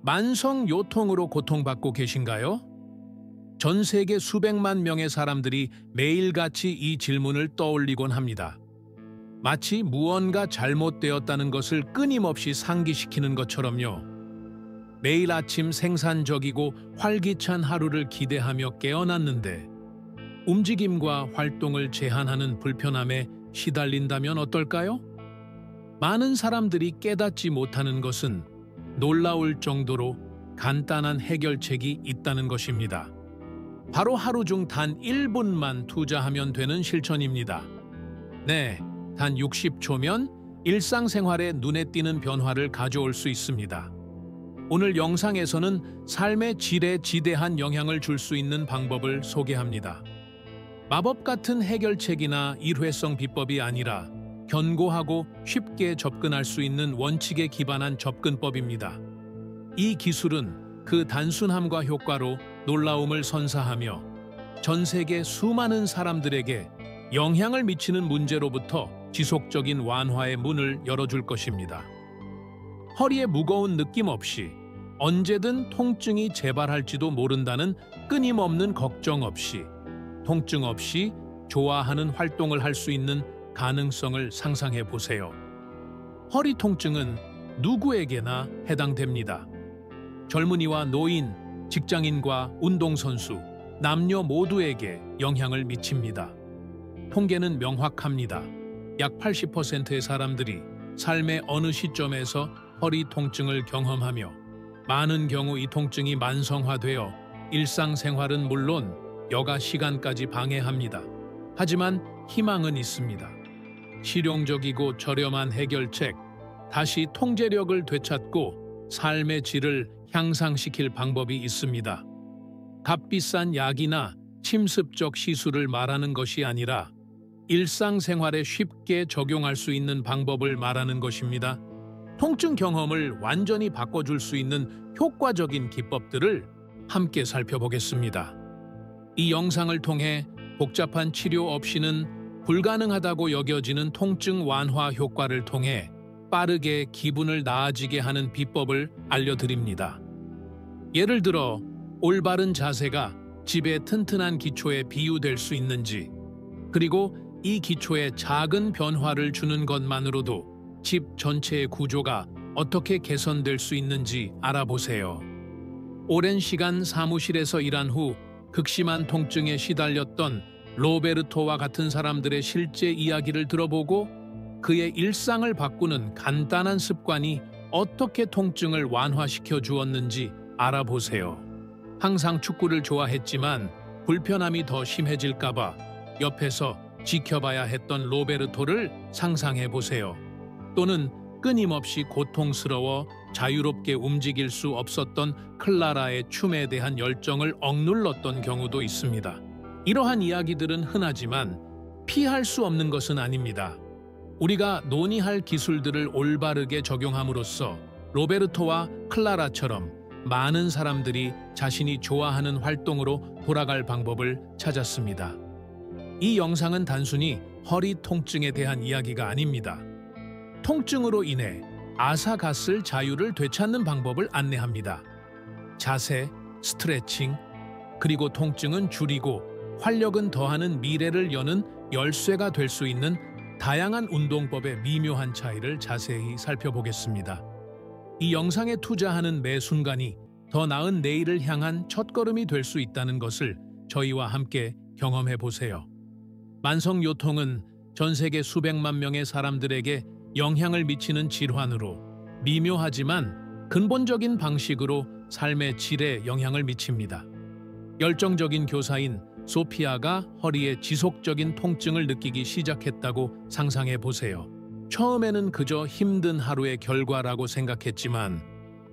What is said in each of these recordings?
만성 요통으로 고통받고 계신가요? 전 세계 수백만 명의 사람들이 매일같이 이 질문을 떠올리곤 합니다. 마치 무언가 잘못되었다는 것을 끊임없이 상기시키는 것처럼요. 매일 아침 생산적이고 활기찬 하루를 기대하며 깨어났는데 움직임과 활동을 제한하는 불편함에 시달린다면 어떨까요? 많은 사람들이 깨닫지 못하는 것은 놀라울 정도로 간단한 해결책이 있다는 것입니다. 바로 하루 중 단 1분만 투자하면 되는 실천입니다. 네, 단 60초면 일상생활에 눈에 띄는 변화를 가져올 수 있습니다. 오늘 영상에서는 삶의 질에 지대한 영향을 줄 수 있는 방법을 소개합니다. 마법 같은 해결책이나 일회성 비법이 아니라 견고하고 쉽게 접근할 수 있는 원칙에 기반한 접근법입니다. 이 기술은 그 단순함과 효과로 놀라움을 선사하며 전 세계 수많은 사람들에게 영향을 미치는 문제로부터 지속적인 완화의 문을 열어줄 것입니다. 허리에 무거운 느낌 없이 언제든 통증이 재발할지도 모른다는 끊임없는 걱정 없이 통증 없이 좋아하는 활동을 할 수 있는 가능성을 상상해 보세요. 허리 통증은 누구에게나 해당됩니다. 젊은이와 노인, 직장인과 운동선수, 남녀 모두에게 영향을 미칩니다. 통계는 명확합니다. 약 80%의 사람들이 삶의 어느 시점에서 허리 통증을 경험하며 많은 경우 이 통증이 만성화되어 일상생활은 물론 여가 시간까지 방해합니다. 하지만 희망은 있습니다. 실용적이고 저렴한 해결책, 다시 통제력을 되찾고 삶의 질을 향상시킬 방법이 있습니다. 값비싼 약이나 침습적 시술을 말하는 것이 아니라 일상생활에 쉽게 적용할 수 있는 방법을 말하는 것입니다. 통증 경험을 완전히 바꿔줄 수 있는 효과적인 기법들을 함께 살펴보겠습니다. 이 영상을 통해 복잡한 치료 없이는 불가능하다고 여겨지는 통증 완화 효과를 통해 빠르게 기분을 나아지게 하는 비법을 알려드립니다. 예를 들어 올바른 자세가 집의 튼튼한 기초에 비유될 수 있는지, 그리고 이 기초에 작은 변화를 주는 것만으로도 집 전체의 구조가 어떻게 개선될 수 있는지 알아보세요. 오랜 시간 사무실에서 일한 후 극심한 통증에 시달렸던 로베르토와 같은 사람들의 실제 이야기를 들어보고 그의 일상을 바꾸는 간단한 습관이 어떻게 통증을 완화시켜 주었는지 알아보세요. 항상 축구를 좋아했지만 불편함이 더 심해질까봐 옆에서 지켜봐야 했던 로베르토를 상상해 보세요. 또는 끊임없이 고통스러워 자유롭게 움직일 수 없었던 클라라의 춤에 대한 열정을 억눌렀던 경우도 있습니다. 이러한 이야기들은 흔하지만 피할 수 없는 것은 아닙니다. 우리가 논의할 기술들을 올바르게 적용함으로써 로베르토와 클라라처럼 많은 사람들이 자신이 좋아하는 활동으로 돌아갈 방법을 찾았습니다. 이 영상은 단순히 허리 통증에 대한 이야기가 아닙니다. 통증으로 인해 앗아갔을 자유를 되찾는 방법을 안내합니다. 자세, 스트레칭, 그리고 통증은 줄이고 활력은 더하는 미래를 여는 열쇠가 될 수 있는 다양한 운동법의 미묘한 차이를 자세히 살펴보겠습니다. 이 영상에 투자하는 매 순간이 더 나은 내일을 향한 첫걸음이 될 수 있다는 것을 저희와 함께 경험해 보세요. 만성 요통은 전 세계 수백만 명의 사람들에게 영향을 미치는 질환으로 미묘하지만 근본적인 방식으로 삶의 질에 영향을 미칩니다. 열정적인 교사인 소피아가 허리에 지속적인 통증을 느끼기 시작했다고 상상해 보세요. 처음에는 그저 힘든 하루의 결과라고 생각했지만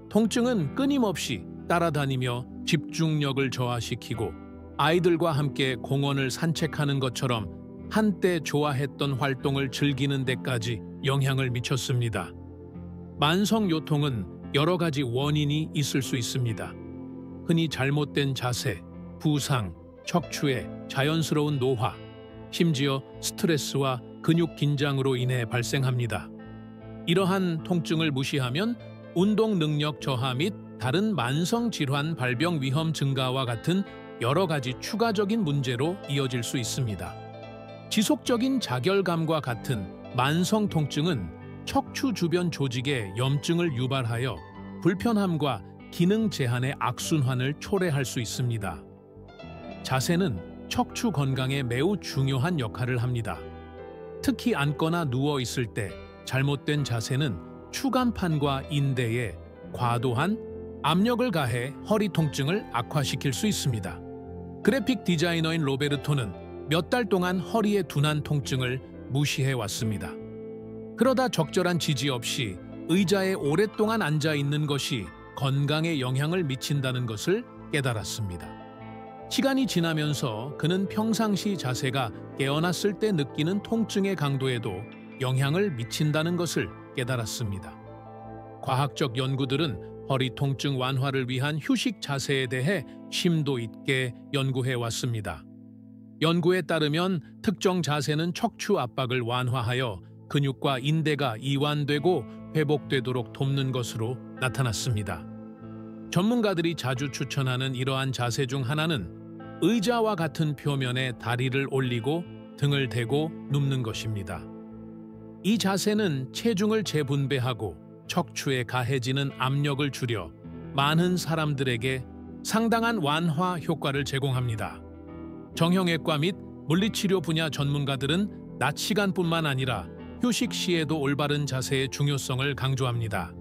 통증은 끊임없이 따라다니며 집중력을 저하시키고 아이들과 함께 공원을 산책하는 것처럼 한때 좋아했던 활동을 즐기는 데까지 영향을 미쳤습니다. 만성 요통은 여러 가지 원인이 있을 수 있습니다. 흔히 잘못된 자세, 부상, 척추의 자연스러운 노화, 심지어 스트레스와 근육 긴장으로 인해 발생합니다. 이러한 통증을 무시하면 운동 능력 저하 및 다른 만성 질환 발병 위험 증가와 같은 여러 가지 추가적인 문제로 이어질 수 있습니다. 지속적인 자결감과 같은 만성 통증은 척추 주변 조직에 염증을 유발하여 불편함과 기능 제한의 악순환을 초래할 수 있습니다. 자세는 척추 건강에 매우 중요한 역할을 합니다. 특히 앉거나 누워 있을 때 잘못된 자세는 추간판과 인대에 과도한 압력을 가해 허리 통증을 악화시킬 수 있습니다. 그래픽 디자이너인 로베르토는 몇 달 동안 허리의 둔한 통증을 무시해 왔습니다. 그러다 적절한 지지 없이 의자에 오랫동안 앉아 있는 것이 건강에 영향을 미친다는 것을 깨달았습니다. 시간이 지나면서 그는 평상시 자세가 깨어났을 때 느끼는 통증의 강도에도 영향을 미친다는 것을 깨달았습니다. 과학적 연구들은 허리 통증 완화를 위한 휴식 자세에 대해 심도 있게 연구해 왔습니다. 연구에 따르면 특정 자세는 척추 압박을 완화하여 근육과 인대가 이완되고 회복되도록 돕는 것으로 나타났습니다. 전문가들이 자주 추천하는 이러한 자세 중 하나는 의자와 같은 표면에 다리를 올리고 등을 대고 눕는 것입니다. 이 자세는 체중을 재분배하고 척추에 가해지는 압력을 줄여 많은 사람들에게 상당한 완화 효과를 제공합니다. 정형외과 및 물리치료 분야 전문가들은 낮 시간뿐만 아니라 휴식 시에도 올바른 자세의 중요성을 강조합니다.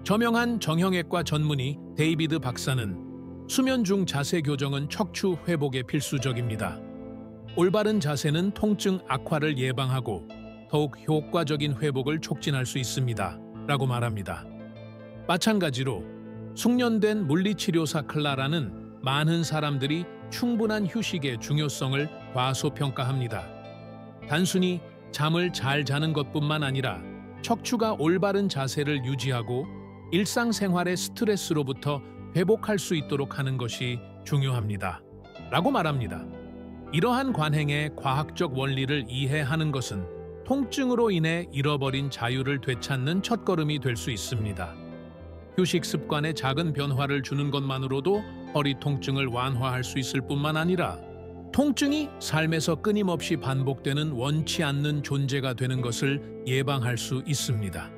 저명한 정형외과 전문의 데이비드 박사는 수면 중 자세 교정은 척추 회복에 필수적입니다. 올바른 자세는 통증 악화를 예방하고 더욱 효과적인 회복을 촉진할 수 있습니다. 라고 말합니다. 마찬가지로 숙련된 물리치료사 클라라는 많은 사람들이 충분한 휴식의 중요성을 과소평가합니다. 단순히 잠을 잘 자는 것뿐만 아니라 척추가 올바른 자세를 유지하고 일상생활의 스트레스로부터 회복할 수 있도록 하는 것이 중요합니다. 라고 말합니다. 이러한 관행의 과학적 원리를 이해하는 것은 통증으로 인해 잃어버린 자유를 되찾는 첫걸음이 될 수 있습니다. 휴식 습관에 작은 변화를 주는 것만으로도 허리 통증을 완화할 수 있을 뿐만 아니라 통증이 삶에서 끊임없이 반복되는 원치 않는 존재가 되는 것을 예방할 수 있습니다.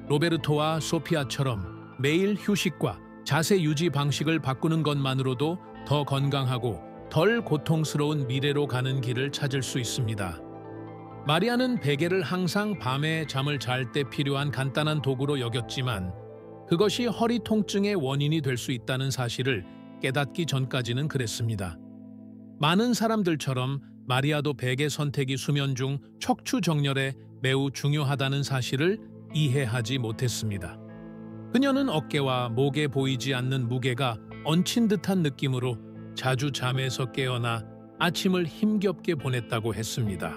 로베르토와 소피아처럼 매일 휴식과 자세 유지 방식을 바꾸는 것만으로도 더 건강하고 덜 고통스러운 미래로 가는 길을 찾을 수 있습니다. 마리아는 베개를 항상 밤에 잠을 잘 때 필요한 간단한 도구로 여겼지만 그것이 허리 통증의 원인이 될 수 있다는 사실을 깨닫기 전까지는 그랬습니다. 많은 사람들처럼 마리아도 베개 선택이 수면 중 척추 정렬에 매우 중요하다는 사실을 이해하지 못했습니다. 그녀는 어깨와 목에 보이지 않는 무게가 얹힌 듯한 느낌으로 자주 잠에서 깨어나 아침을 힘겹게 보냈다고 했습니다.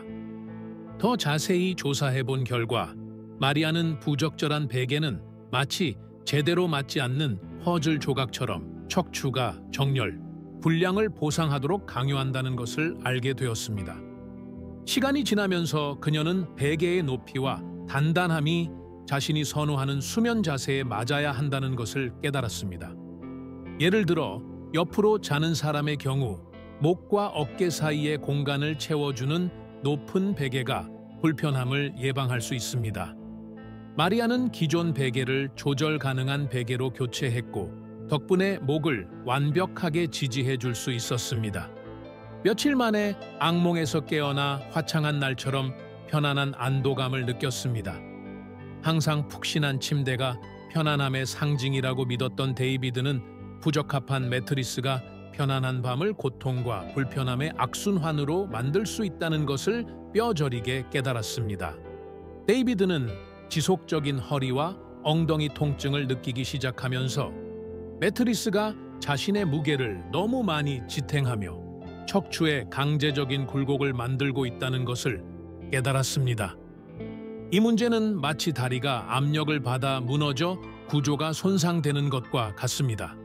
더 자세히 조사해 본 결과 마리아는 부적절한 베개는 마치 제대로 맞지 않는 퍼즐 조각처럼 척추가 정렬, 불량을 보상하도록 강요한다는 것을 알게 되었습니다. 시간이 지나면서 그녀는 베개의 높이와 단단함이 자신이 선호하는 수면 자세에 맞아야 한다는 것을 깨달았습니다. 예를 들어 옆으로 자는 사람의 경우 목과 어깨 사이의 공간을 채워주는 높은 베개가 불편함을 예방할 수 있습니다. 마리아는 기존 베개를 조절 가능한 베개로 교체했고 덕분에 목을 완벽하게 지지해 줄 수 있었습니다. 며칠 만에 악몽에서 깨어나 화창한 날처럼 편안한 안도감을 느꼈습니다. 항상 푹신한 침대가 편안함의 상징이라고 믿었던 데이비드는 부적합한 매트리스가 편안한 밤을 고통과 불편함의 악순환으로 만들 수 있다는 것을 뼈저리게 깨달았습니다. 데이비드는 지속적인 허리와 엉덩이 통증을 느끼기 시작하면서 매트리스가 자신의 무게를 너무 많이 지탱하며 척추에 강제적인 굴곡을 만들고 있다는 것을 깨달았습니다. 이 문제는 마치 다리가 압력을 받아 무너져 구조가 손상되는 것과 같습니다.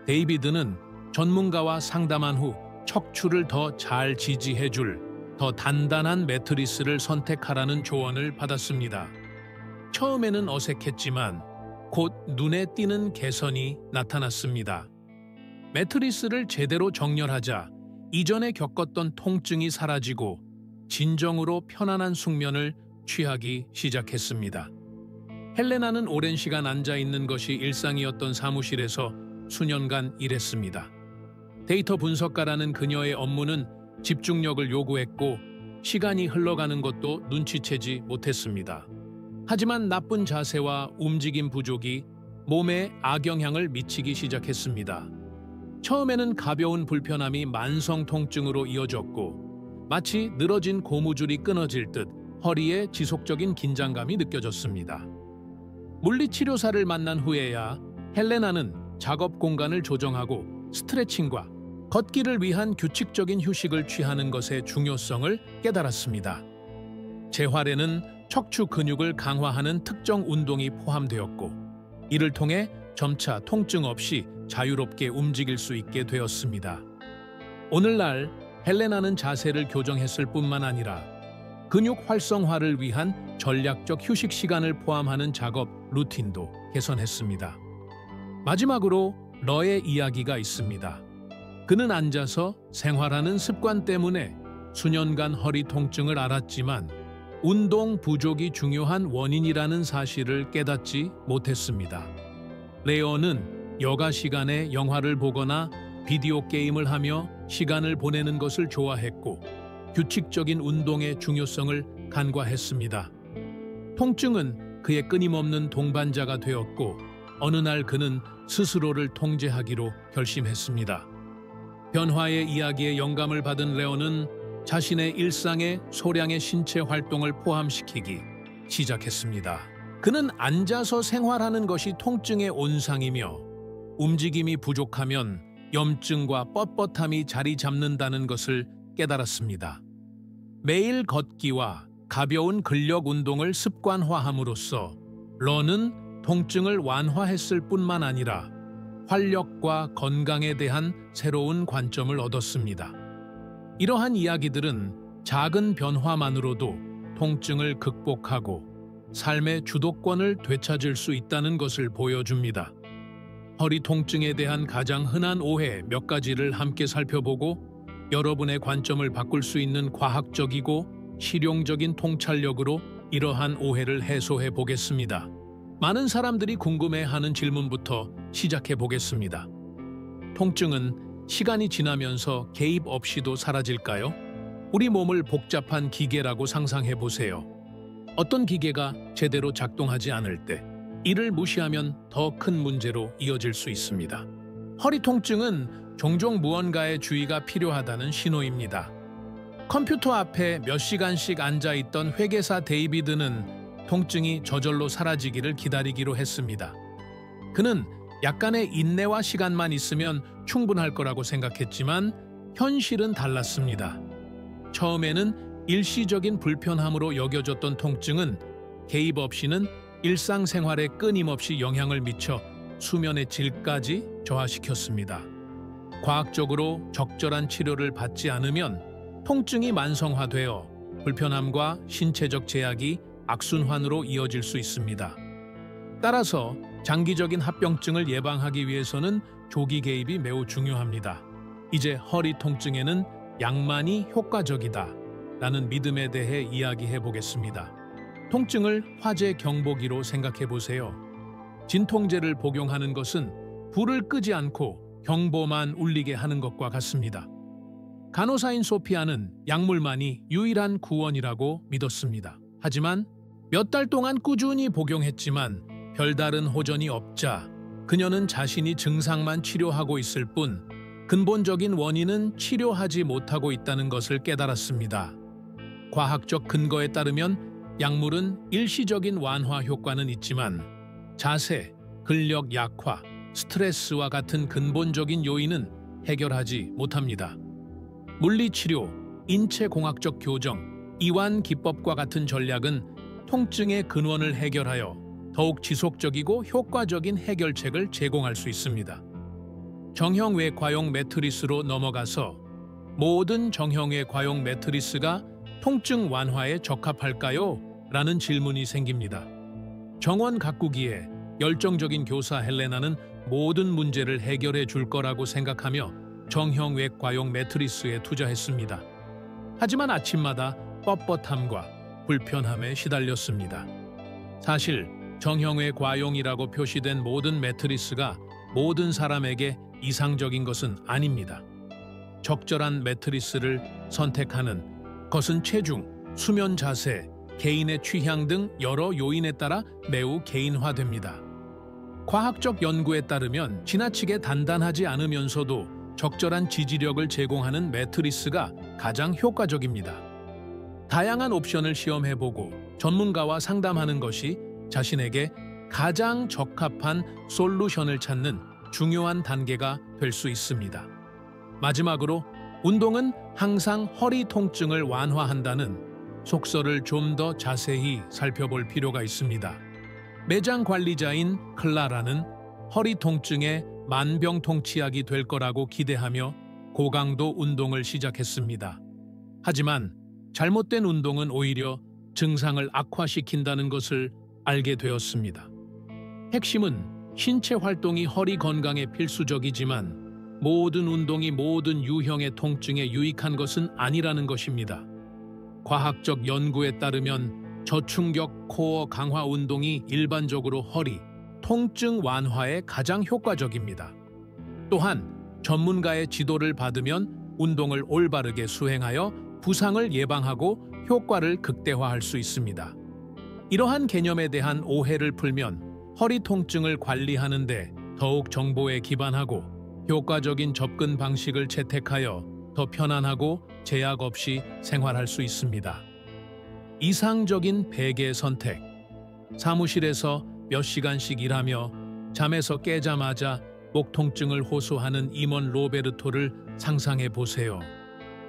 데이비드는 전문가와 상담한 후 척추를 더 잘 지지해줄 더 단단한 매트리스를 선택하라는 조언을 받았습니다. 처음에는 어색했지만 곧 눈에 띄는 개선이 나타났습니다. 매트리스를 제대로 정렬하자 이전에 겪었던 통증이 사라지고 진정으로 편안한 숙면을 취하기 시작했습니다. 헬레나는 오랜 시간 앉아 있는 것이 일상이었던 사무실에서 수년간 일했습니다. 데이터 분석가라는 그녀의 업무는 집중력을 요구했고 시간이 흘러가는 것도 눈치채지 못했습니다. 하지만 나쁜 자세와 움직임 부족이 몸에 악영향을 미치기 시작했습니다. 처음에는 가벼운 불편함이 만성 통증으로 이어졌고 마치 늘어진 고무줄이 끊어질 듯 허리에 지속적인 긴장감이 느껴졌습니다. 물리치료사를 만난 후에야 헬레나는 작업 공간을 조정하고 스트레칭과 걷기를 위한 규칙적인 휴식을 취하는 것의 중요성을 깨달았습니다. 재활에는 척추 근육을 강화하는 특정 운동이 포함되었고 이를 통해 점차 통증 없이 자유롭게 움직일 수 있게 되었습니다. 오늘날 헬레나는 자세를 교정했을 뿐만 아니라 근육 활성화를 위한 전략적 휴식 시간을 포함하는 작업 루틴도 개선했습니다. 마지막으로 러의 이야기가 있습니다. 그는 앉아서 생활하는 습관 때문에 수년간 허리 통증을 앓았지만 운동 부족이 중요한 원인이라는 사실을 깨닫지 못했습니다. 레어는 여가 시간에 영화를 보거나 비디오 게임을 하며 시간을 보내는 것을 좋아했고 규칙적인 운동의 중요성을 간과했습니다. 통증은 그의 끊임없는 동반자가 되었고 어느 날 그는 스스로를 통제하기로 결심했습니다. 변화의 이야기에 영감을 받은 레오는 자신의 일상에 소량의 신체 활동을 포함시키기 시작했습니다. 그는 앉아서 생활하는 것이 통증의 온상이며 움직임이 부족하면 염증과 뻣뻣함이 자리 잡는다는 것을 깨달았습니다. 매일 걷기와 가벼운 근력 운동을 습관화함으로써 러는 통증을 완화했을 뿐만 아니라 활력과 건강에 대한 새로운 관점을 얻었습니다. 이러한 이야기들은 작은 변화만으로도 통증을 극복하고 삶의 주도권을 되찾을 수 있다는 것을 보여줍니다. 허리 통증에 대한 가장 흔한 오해 몇 가지를 함께 살펴보고 여러분의 관점을 바꿀 수 있는 과학적이고 실용적인 통찰력으로 이러한 오해를 해소해 보겠습니다. 많은 사람들이 궁금해하는 질문부터 시작해 보겠습니다. 통증은 시간이 지나면서 개입 없이도 사라질까요? 우리 몸을 복잡한 기계라고 상상해 보세요. 어떤 기계가 제대로 작동하지 않을 때 이를 무시하면 더 큰 문제로 이어질 수 있습니다. 허리 통증은 종종 무언가의 주의가 필요하다는 신호입니다. 컴퓨터 앞에 몇 시간씩 앉아있던 회계사 데이비드는 통증이 저절로 사라지기를 기다리기로 했습니다. 그는 약간의 인내와 시간만 있으면 충분할 거라고 생각했지만 현실은 달랐습니다. 처음에는 일시적인 불편함으로 여겨졌던 통증은 개입 없이는 일상생활에 끊임없이 영향을 미쳐 수면의 질까지 저하시켰습니다. 과학적으로 적절한 치료를 받지 않으면 통증이 만성화되어 불편함과 신체적 제약이 악순환으로 이어질 수 있습니다. 따라서 장기적인 합병증을 예방하기 위해서는 조기 개입이 매우 중요합니다. 이제 허리 통증에는 약만이 효과적이다 라는 믿음에 대해 이야기해 보겠습니다. 통증을 화재 경보기로 생각해 보세요. 진통제를 복용하는 것은 불을 끄지 않고 경보만 울리게 하는 것과 같습니다. 간호사인 소피아는 약물만이 유일한 구원이라고 믿었습니다. 하지만 몇 달 동안 꾸준히 복용했지만 별다른 호전이 없자 그녀는 자신이 증상만 치료하고 있을 뿐 근본적인 원인은 치료하지 못하고 있다는 것을 깨달았습니다. 과학적 근거에 따르면 약물은 일시적인 완화 효과는 있지만 자세, 근력 약화, 스트레스와 같은 근본적인 요인은 해결하지 못합니다. 물리치료, 인체공학적 교정, 이완 기법과 같은 전략은 통증의 근원을 해결하여 더욱 지속적이고 효과적인 해결책을 제공할 수 있습니다. 정형외 과용 매트리스로 넘어가서 모든 정형외 과용 매트리스가 통증 완화에 적합할까요? 라는 질문이 생깁니다. 정원 가꾸기에 열정적인 교사 헬레나는 모든 문제를 해결해 줄 거라고 생각하며 정형외 과용 매트리스에 투자했습니다. 하지만 아침마다 뻣뻣함과 불편함에 시달렸습니다. 사실 정형외 과용이라고 표시된 모든 매트리스가 모든 사람에게 이상적인 것은 아닙니다. 적절한 매트리스를 선택하는 것은 체중, 수면 자세, 개인의 취향 등 여러 요인에 따라 매우 개인화됩니다. 과학적 연구에 따르면 지나치게 단단하지 않으면서도 적절한 지지력을 제공하는 매트리스가 가장 효과적입니다. 다양한 옵션을 시험해보고 전문가와 상담하는 것이 자신에게 가장 적합한 솔루션을 찾는 중요한 단계가 될 수 있습니다. 마지막으로 운동은 항상 허리 통증을 완화한다는 속설을 좀 더 자세히 살펴볼 필요가 있습니다. 매장 관리자인 클라라는 허리 통증의 만병통치약이 될 거라고 기대하며 고강도 운동을 시작했습니다. 하지만 잘못된 운동은 오히려 증상을 악화시킨다는 것을 알게 되었습니다. 핵심은 신체 활동이 허리 건강에 필수적이지만 모든 운동이 모든 유형의 통증에 유익한 것은 아니라는 것입니다. 과학적 연구에 따르면 저충격 코어 강화 운동이 일반적으로 허리, 통증 완화에 가장 효과적입니다. 또한 전문가의 지도를 받으면 운동을 올바르게 수행하여 부상을 예방하고 효과를 극대화할 수 있습니다. 이러한 개념에 대한 오해를 풀면 허리 통증을 관리하는 데 더욱 정보에 기반하고 효과적인 접근 방식을 채택하여 더 편안하고 제약 없이 생활할 수 있습니다. 이상적인 베개 선택. 사무실에서 몇 시간씩 일하며 잠에서 깨자마자 목 통증을 호소하는 임원 로베르토를 상상해 보세요.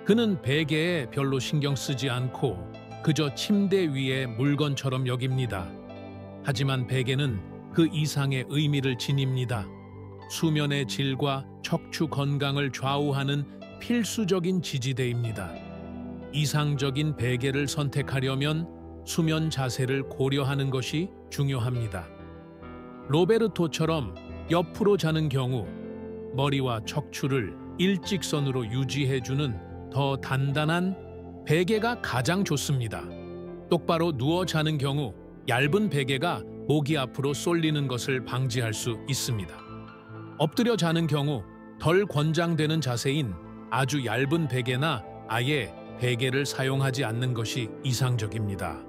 그는 베개에 별로 신경 쓰지 않고 그저 침대 위의 물건처럼 여깁니다. 하지만 베개는 그 이상의 의미를 지닙니다. 수면의 질과 척추 건강을 좌우하는 필수적인 지지대입니다. 이상적인 베개를 선택하려면 수면 자세를 고려하는 것이 중요합니다. 로베르토처럼 옆으로 자는 경우 머리와 척추를 일직선으로 유지해주는 더 단단한 베개가 가장 좋습니다. 똑바로 누워 자는 경우 얇은 베개가 목이 앞으로 쏠리는 것을 방지할 수 있습니다. 엎드려 자는 경우 덜 권장되는 자세인 아주 얇은 베개나 아예 베개를 사용하지 않는 것이 이상적입니다.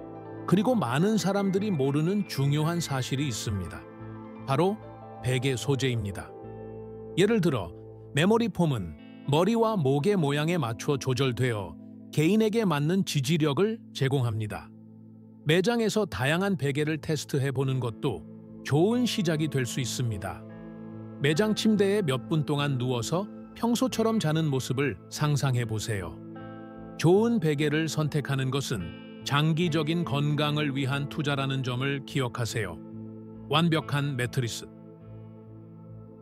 그리고 많은 사람들이 모르는 중요한 사실이 있습니다. 바로 베개 소재입니다. 예를 들어 메모리 폼은 머리와 목의 모양에 맞춰 조절되어 개인에게 맞는 지지력을 제공합니다. 매장에서 다양한 베개를 테스트해 보는 것도 좋은 시작이 될 수 있습니다. 매장 침대에 몇 분 동안 누워서 평소처럼 자는 모습을 상상해 보세요. 좋은 베개를 선택하는 것은 장기적인 건강을 위한 투자라는 점을 기억하세요. 완벽한 매트리스.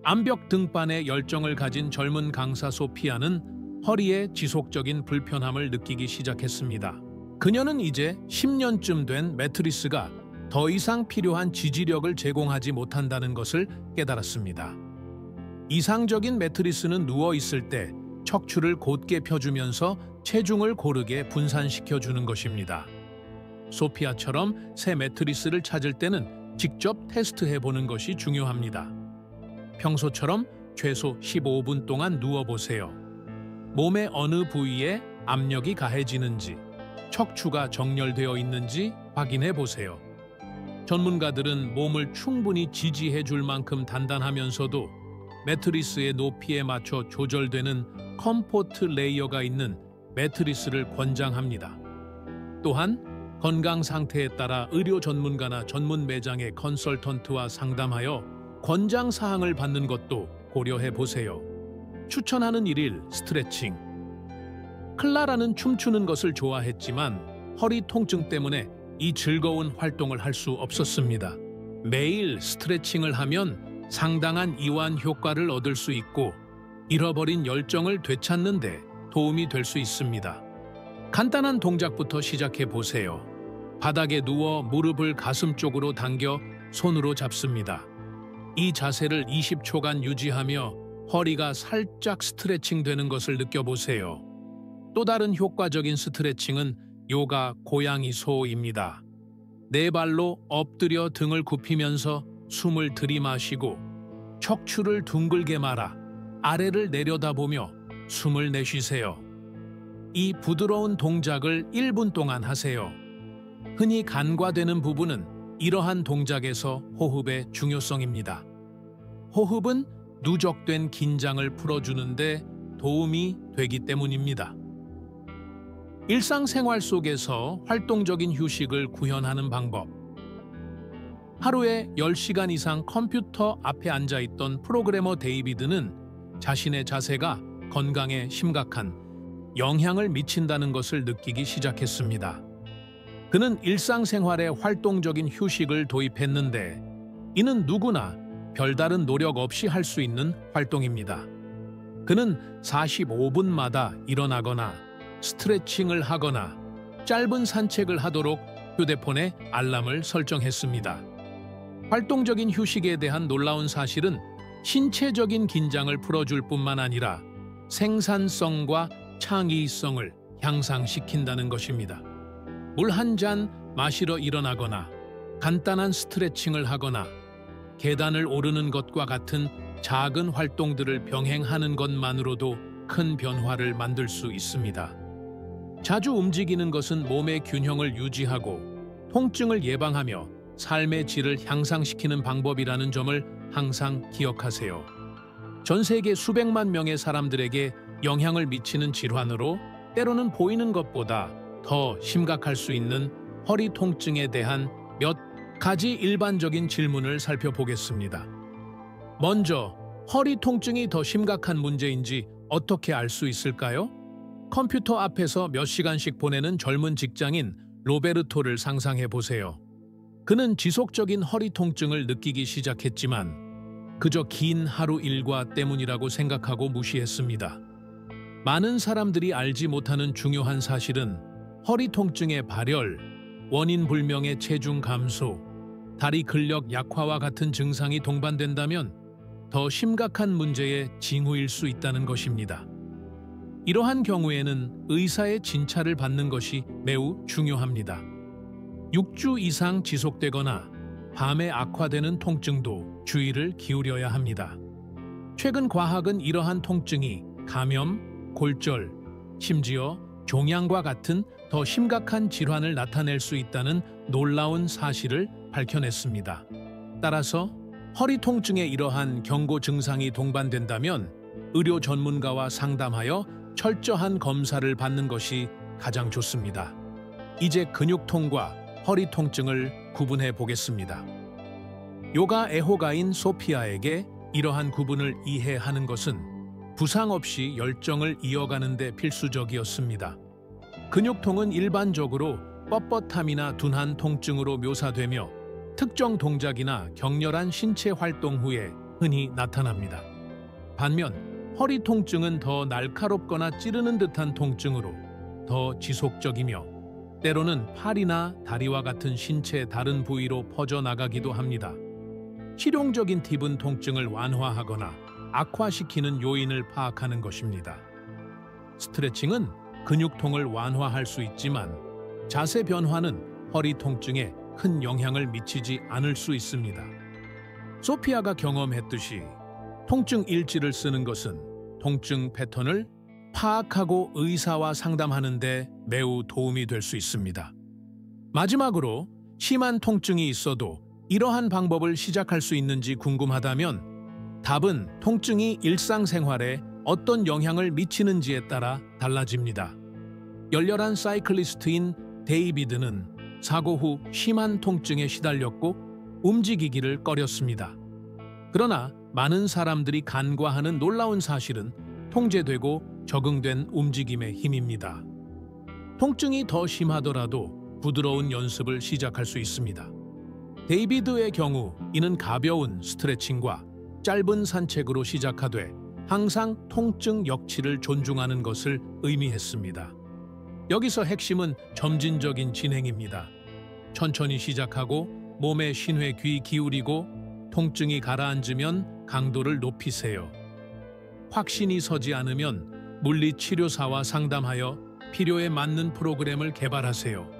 암벽 등반에 열정을 가진 젊은 강사 소피아는 허리에 지속적인 불편함을 느끼기 시작했습니다. 그녀는 이제 10년쯤 된 매트리스가 더 이상 필요한 지지력을 제공하지 못한다는 것을 깨달았습니다. 이상적인 매트리스는 누워 있을 때 척추를 곧게 펴주면서 체중을 고르게 분산시켜주는 것입니다. 소피아처럼 새 매트리스를 찾을 때는 직접 테스트해보는 것이 중요합니다. 평소처럼 최소 15분 동안 누워보세요. 몸의 어느 부위에 압력이 가해지는지, 척추가 정렬되어 있는지 확인해보세요. 전문가들은 몸을 충분히 지지해 줄 만큼 단단하면서도 매트리스의 높이에 맞춰 조절되는 컴포트 레이어가 있는 매트리스를 권장합니다. 또한 건강 상태에 따라 의료 전문가나 전문 매장의 컨설턴트와 상담하여 권장 사항을 받는 것도 고려해 보세요. 추천하는 일일 스트레칭. 클라라는 춤추는 것을 좋아했지만 허리 통증 때문에 이 즐거운 활동을 할 수 없었습니다. 매일 스트레칭을 하면 상당한 이완 효과를 얻을 수 있고 잃어버린 열정을 되찾는 데 도움이 될 수 있습니다. 간단한 동작부터 시작해 보세요. 바닥에 누워 무릎을 가슴 쪽으로 당겨 손으로 잡습니다. 이 자세를 20초간 유지하며 허리가 살짝 스트레칭 되는 것을 느껴보세요. 또 다른 효과적인 스트레칭은 요가 고양이 소입니다. 네 발로 엎드려 등을 굽히면서 숨을 들이마시고 척추를 둥글게 말아 아래를 내려다보며 숨을 내쉬세요. 이 부드러운 동작을 1분 동안 하세요. 흔히 간과되는 부분은 이러한 동작에서 호흡의 중요성입니다. 호흡은 누적된 긴장을 풀어주는데 도움이 되기 때문입니다. 일상생활 속에서 활동적인 휴식을 구현하는 방법. 하루에 10시간 이상 컴퓨터 앞에 앉아있던 프로그래머 데이비드는 자신의 자세가 건강에 심각한 영향을 미친다는 것을 느끼기 시작했습니다. 그는 일상생활에 활동적인 휴식을 도입했는데 이는 누구나 별다른 노력 없이 할 수 있는 활동입니다. 그는 45분마다 일어나거나 스트레칭을 하거나 짧은 산책을 하도록 휴대폰에 알람을 설정했습니다. 활동적인 휴식에 대한 놀라운 사실은 신체적인 긴장을 풀어줄 뿐만 아니라 생산성과 창의성을 향상시킨다는 것입니다. 물 한 잔 마시러 일어나거나 간단한 스트레칭을 하거나 계단을 오르는 것과 같은 작은 활동들을 병행하는 것만으로도 큰 변화를 만들 수 있습니다. 자주 움직이는 것은 몸의 균형을 유지하고 통증을 예방하며 삶의 질을 향상시키는 방법이라는 점을 항상 기억하세요. 전 세계 수백만 명의 사람들에게 영향을 미치는 질환으로 때로는 보이는 것보다 더 심각할 수 있는 허리 통증에 대한 몇 가지 일반적인 질문을 살펴보겠습니다. 먼저, 허리 통증이 더 심각한 문제인지 어떻게 알 수 있을까요? 컴퓨터 앞에서 몇 시간씩 보내는 젊은 직장인 로베르토를 상상해 보세요. 그는 지속적인 허리 통증을 느끼기 시작했지만 그저 긴 하루 일과 때문이라고 생각하고 무시했습니다. 많은 사람들이 알지 못하는 중요한 사실은 허리 통증의 발열, 원인 불명의 체중 감소, 다리 근력 약화와 같은 증상이 동반된다면 더 심각한 문제의 징후일 수 있다는 것입니다. 이러한 경우에는 의사의 진찰을 받는 것이 매우 중요합니다. 6주 이상 지속되거나 밤에 악화되는 통증도 주의를 기울여야 합니다. 최근 과학은 이러한 통증이 감염, 골절, 심지어 종양과 같은 더 심각한 질환을 나타낼 수 있다는 놀라운 사실을 밝혀냈습니다. 따라서 허리 통증에 이러한 경고 증상이 동반된다면 의료 전문가와 상담하여 철저한 검사를 받는 것이 가장 좋습니다. 이제 근육통과 허리 통증을 구분해 보겠습니다. 요가 애호가인 소피아에게 이러한 구분을 이해하는 것은 부상 없이 열정을 이어가는 데 필수적이었습니다. 근육통은 일반적으로 뻣뻣함이나 둔한 통증으로 묘사되며 특정 동작이나 격렬한 신체 활동 후에 흔히 나타납니다. 반면 허리 통증은 더 날카롭거나 찌르는 듯한 통증으로 더 지속적이며 때로는 팔이나 다리와 같은 신체 다른 부위로 퍼져나가기도 합니다. 실용적인 팁은 통증을 완화하거나 악화시키는 요인을 파악하는 것입니다. 스트레칭은 근육통을 완화할 수 있지만 자세 변화는 허리 통증에 큰 영향을 미치지 않을 수 있습니다. 소피아가 경험했듯이 통증 일지를 쓰는 것은 통증 패턴을 파악하고 의사와 상담하는 데 매우 도움이 될 수 있습니다. 마지막으로 심한 통증이 있어도 이러한 방법을 시작할 수 있는지 궁금하다면 답은 통증이 일상생활에 어떤 영향을 미치는지에 따라 달라집니다. 열렬한 사이클리스트인 데이비드는 사고 후 심한 통증에 시달렸고 움직이기를 꺼렸습니다. 그러나 많은 사람들이 간과하는 놀라운 사실은 통제되고 적응된 움직임의 힘입니다. 통증이 더 심하더라도 부드러운 연습을 시작할 수 있습니다. 데이비드의 경우 이는 가벼운 스트레칭과 짧은 산책으로 시작하되 항상 통증 역치를 존중하는 것을 의미했습니다. 여기서 핵심은 점진적인 진행입니다. 천천히 시작하고 몸에 신회 귀 기울이고 통증이 가라앉으면 강도를 높이세요. 확신이 서지 않으면 물리치료사와 상담하여 필요에 맞는 프로그램을 개발하세요.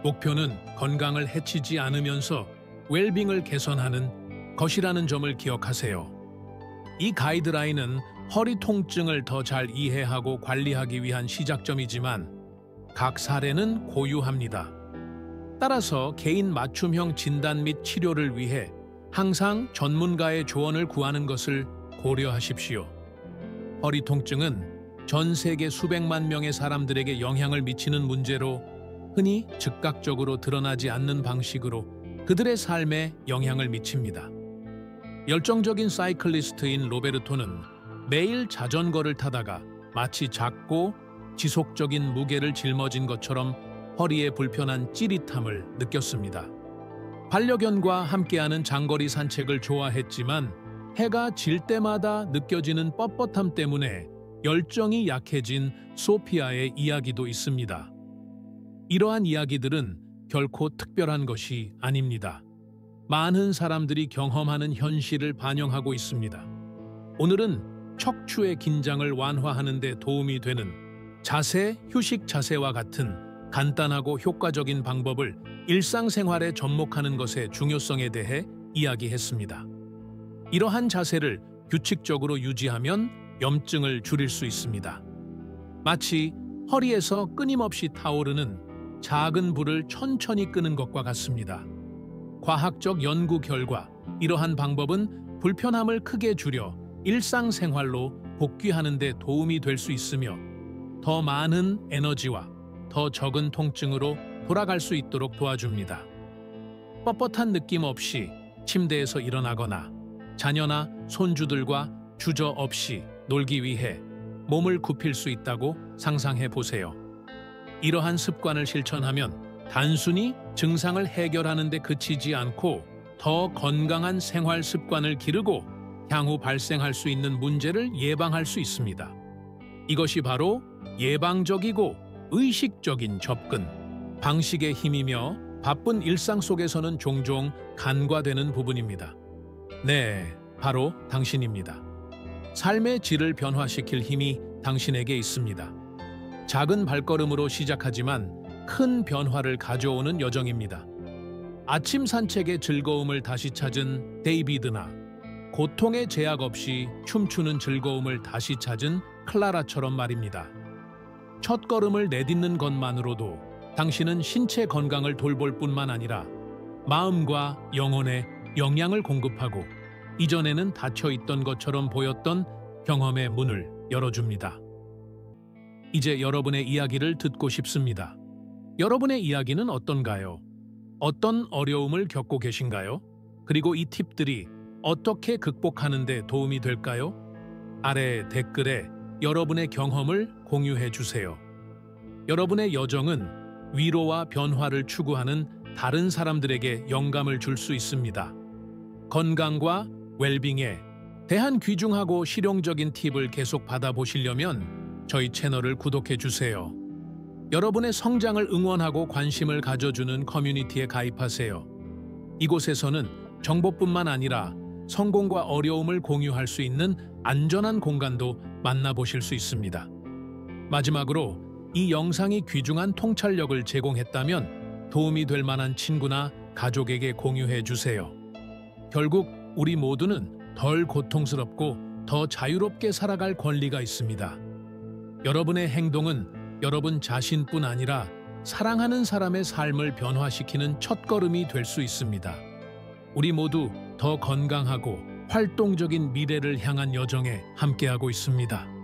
목표는 건강을 해치지 않으면서 웰빙을 개선하는 것이라는 점을 기억하세요. 이 가이드라인은 허리 통증을 더 잘 이해하고 관리하기 위한 시작점이지만 각 사례는 고유합니다. 따라서 개인 맞춤형 진단 및 치료를 위해 항상 전문가의 조언을 구하는 것을 고려하십시오. 허리 통증은 전 세계 수백만 명의 사람들에게 영향을 미치는 문제로 흔히 즉각적으로 드러나지 않는 방식으로 그들의 삶에 영향을 미칩니다. 열정적인 사이클리스트인 로베르토는 매일 자전거를 타다가 마치 작고 지속적인 무게를 짊어진 것처럼 허리에 불편한 찌릿함을 느꼈습니다. 반려견과 함께하는 장거리 산책을 좋아했지만 해가 질 때마다 느껴지는 뻣뻣함 때문에 열정이 약해진 소피아의 이야기도 있습니다. 이러한 이야기들은 결코 특별한 것이 아닙니다. 많은 사람들이 경험하는 현실을 반영하고 있습니다. 오늘은 척추의 긴장을 완화하는 데 도움이 되는 자세, 휴식 자세와 같은 간단하고 효과적인 방법을 일상생활에 접목하는 것의 중요성에 대해 이야기했습니다. 이러한 자세를 규칙적으로 유지하면 염증을 줄일 수 있습니다. 마치 허리에서 끊임없이 타오르는 작은 불을 천천히 끄는 것과 같습니다. 과학적 연구 결과 이러한 방법은 불편함을 크게 줄여 일상생활로 복귀하는 데 도움이 될 수 있으며 더 많은 에너지와 더 적은 통증으로 돌아갈 수 있도록 도와줍니다. 뻣뻣한 느낌 없이 침대에서 일어나거나 자녀나 손주들과 주저없이 놀기 위해 몸을 굽힐 수 있다고 상상해 보세요. 이러한 습관을 실천하면 단순히 증상을 해결하는 데 그치지 않고 더 건강한 생활 습관을 기르고 향후 발생할 수 있는 문제를 예방할 수 있습니다. 이것이 바로 예방적이고 의식적인 접근, 방식의 힘이며 바쁜 일상 속에서는 종종 간과되는 부분입니다. 네, 바로 당신입니다. 삶의 질을 변화시킬 힘이 당신에게 있습니다. 작은 발걸음으로 시작하지만 큰 변화를 가져오는 여정입니다. 아침 산책의 즐거움을 다시 찾은 데이비드나 고통의 제약 없이 춤추는 즐거움을 다시 찾은 클라라처럼 말입니다. 첫 걸음을 내딛는 것만으로도 당신은 신체 건강을 돌볼 뿐만 아니라 마음과 영혼에 영양을 공급하고 이전에는 닫혀있던 것처럼 보였던 경험의 문을 열어줍니다. 이제 여러분의 이야기를 듣고 싶습니다. 여러분의 이야기는 어떤가요? 어떤 어려움을 겪고 계신가요? 그리고 이 팁들이 어떻게 극복하는 데 도움이 될까요? 아래 댓글에 여러분의 경험을 공유해 주세요. 여러분의 여정은 위로와 변화를 추구하는 다른 사람들에게 영감을 줄 수 있습니다. 건강과 웰빙에 대한 귀중하고 실용적인 팁을 계속 받아보시려면 저희 채널을 구독해 주세요. 여러분의 성장을 응원하고 관심을 가져주는 커뮤니티에 가입하세요. 이곳에서는 정보뿐만 아니라 성공과 어려움을 공유할 수 있는 안전한 공간도 만나보실 수 있습니다. 마지막으로 이 영상이 귀중한 통찰력을 제공했다면 도움이 될 만한 친구나 가족에게 공유해 주세요. 결국 우리 모두는 덜 고통스럽고 더 자유롭게 살아갈 권리가 있습니다. 여러분의 행동은 여러분 자신뿐 아니라 사랑하는 사람의 삶을 변화시키는 첫걸음이 될 수 있습니다. 우리 모두 더 건강하고 활동적인 미래를 향한 여정에 함께하고 있습니다.